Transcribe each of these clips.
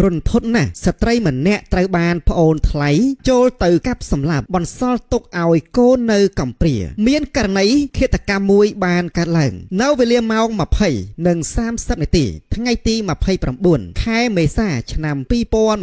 រុនធន់ណាស់ស្ត្រីម្នាក់ត្រូវបានប្អូនថ្លៃចូលទៅកាប់សម្លាប់បន្សល់ទុកឲ្យកូននៅកំព្រាមានករណីឃាតកម្មមួយបានកើតឡើងនៅវេលាម៉ោង 20:30 នាទីថ្ងៃទី 29 ខែមេសាឆ្នាំ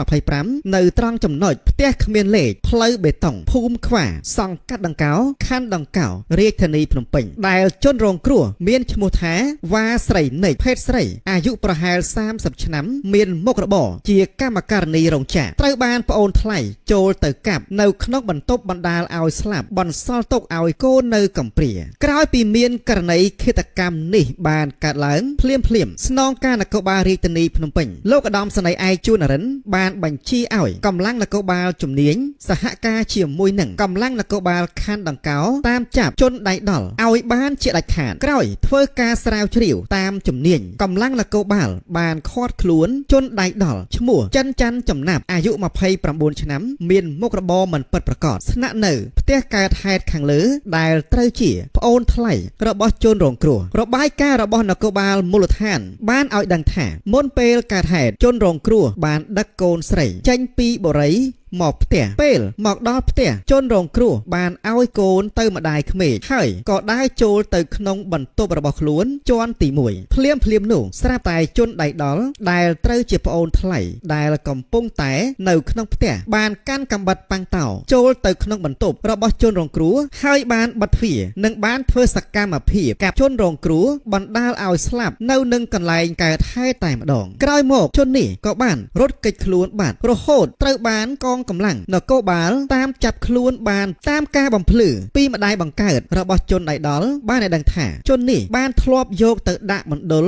2025 នៅត្រង់ចំណុចផ្ទះគ្មានលេខផ្លូវបេតុងភូមិខ្វាសង្កាត់ដង្កោខណ្ឌដង្កោរាជធានីភ្នំពេញដែលជនរងគ្រោះមានឈ្មោះថាវ៉ាស្រីនិចភេទស្រីអាយុប្រហែល30ឆ្នាំមានមុខរបរជាកម្មការិនីរោងចក្រត្រូវបានប្អូនថ្លៃចូលទៅកាប់នៅក្នុងបន្ទប់បណ្ដាលឲ្យស្លាប់បន្សល់ទុកឲ្យកូននៅកំព្រាក្រោយពីមានករណីឃាតកម្មនេះបានកើតឡើងភ្លាមស្នងការនគរបាលរាជធានីភ្នំពេញលោកឧត្តមសេនីយ៍ឯកជួននរិនបានបញ្ជាឲ្យកម្លាំងនគរបាលជំនាញសហការជាមួយនឹងកម្លាំងនគរបាលខណ្ឌដង្កោតាមចាប់ជនដៃដល់ឲ្យបានជាដាច់ខាតក្រោយធ្វើការស្រាវជ្រាវតាមជំនាញកម្លាំងនគរបាលបានឃាត់ខ្លួនជនដៃដល់ឈ្មោះចិនច័ន្ទចំណាប់អាយុ 29 ឆ្នាំមានមុខរបរមិនពិតប្រាកដស្នាក់នៅផ្ទះកើតហេតុខាងលើដែលត្រូវជាប្អូនថ្លៃរបស់ជនរងគ្រោះរបាយការណ៍របស់នគរបាលមូលដ្ឋានបានឲ្យដឹងថាមុនពេលកើតហេតុជនរងគ្រោះបានដឹកកូនស្រីចេញពីបុរីមកផ្ទះពេលមកដល់ផ្ទះជនរងគ្រោះបានឲ្យកូនទៅម្ដាយក្មេកហើយក៏ដើរចូលទៅក្នុងបន្ទប់របស់ខ្លួនជាន់ទី1ភ្លាមនោះស្រាប់តែជនដៃដល់ដែលត្រូវជាប្អូនថ្លៃដែលកំពុងតែនៅក្នុងផ្ទះបានកាន់កាំបិតប៉ាំងតោចូលទៅក្នុងបន្ទប់របស់ជនរងគ្រោះហើយបានបិទទ្វារនិងបានធ្វើសកម្មភាពកាប់ជនរងគ្រោះបណ្ដាលឲ្យស្លាប់នៅនឹងកន្លែងកើតហេតុតែម្ដងក្រោយមកជននេះក៏បានរត់គេចខ្លួនបាត់រហូតត្រូវបានកងកម្លាំងនគរបាលតាមចាប់ខ្លួនបានតាមការបំភ្លឺពីម្ដាយបង្កើតរបស់ជនដៃដល់បានឲ្យដឹងថាជននេះបានធ្លាប់យកទៅដាក់មណ្ឌល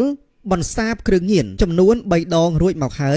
បន្សាបគ្រឿងញៀនចំនួន3 ដងរួចមកហើ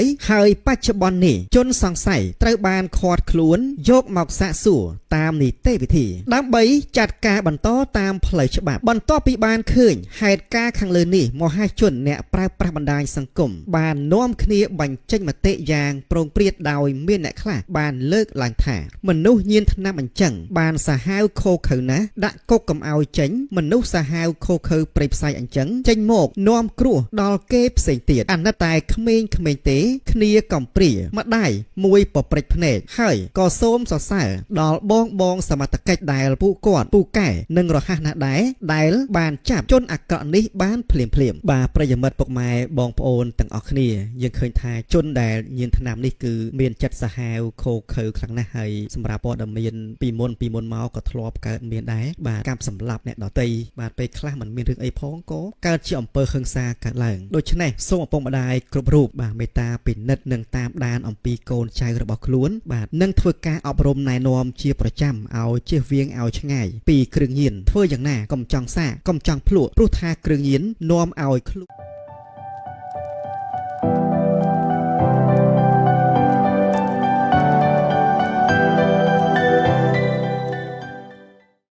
យបច្ចុប្បន្ននេះជនសង្ស័យត្រូវបានឃាត់ខ្លួនយកមកសាកសួរតាមនីតិវិធីដើម្បីចាត់ការបន្តតាមផ្លូវច្បាប់បន្ទាប់ពីបានឃើញហេតុការណ៍ខាងលើនេះមហាជនអ្នកប្រើប្រាស់បណ្ដាញសង្គមបាននាំគ្នាបញ្ចេញមតិយ៉ាងប្រងព្រាតដោយមានអ្នកខ្លះបានលើកឡើងថាមនុស្សញៀនថ្នាំអញ្ចឹងបានសាហាវខូខើណាស់ដាក់គុកកំឲ្យចេញមនុស្សសាហាវខូខើព្រៃផ្សៃអញ្ចឹងចេញមកនាំគ្រោះដល់គេផ្សេងទៀតអាណិតតែក្មេងទេគ្នាកំព្រាម្ដាយមួយប្រព្រឹត្តភ្នែកហើយក៏សូមសរសើរដល់បងសមត្ថកិច្ចដែលពួកគាត់ពូកែនិងរហ័សណាស់ដែរដែលបានចាប់ជនអាក្រក់នេះបានភ្លាមបាទប្រិយមិត្តពុកម៉ែបងប្អូនទាំងអស់គ្នាយើងឃើញថាជនដែលញៀនថ្នាំនេះគឺមានចិត្តសាហាវខូខើខ្លាំងណាស់ហើយសម្រាប់ព័ត៌មានពីមុនមកក៏ធ្លាប់កើតមានដែរបាទកាប់សម្លាប់អ្នកដទៃបាទពេលខ្លះមិនមានរឿងអីផងក៏កើតជាអំពើហិង្សាកើតឡើងដូច្នេះសូមឪពុកម្ដាយគ្រប់រូបបាទមេត្តាពិនិត្យនិងតាមដានអំពីកូនចៅរបស់ខ្លួនបាទនិងធ្វើការអប់រំណែនាំជាប្រចាំឲ្យជៀសវាងឲ្យឆ្ងាយពីគ្រឿងញៀនធ្វើយ៉ាងណាកុំចង់សាកុំចង់ភ្លក់ព្រោះថាគ្រឿងញៀននាំឲ្យខ្លួន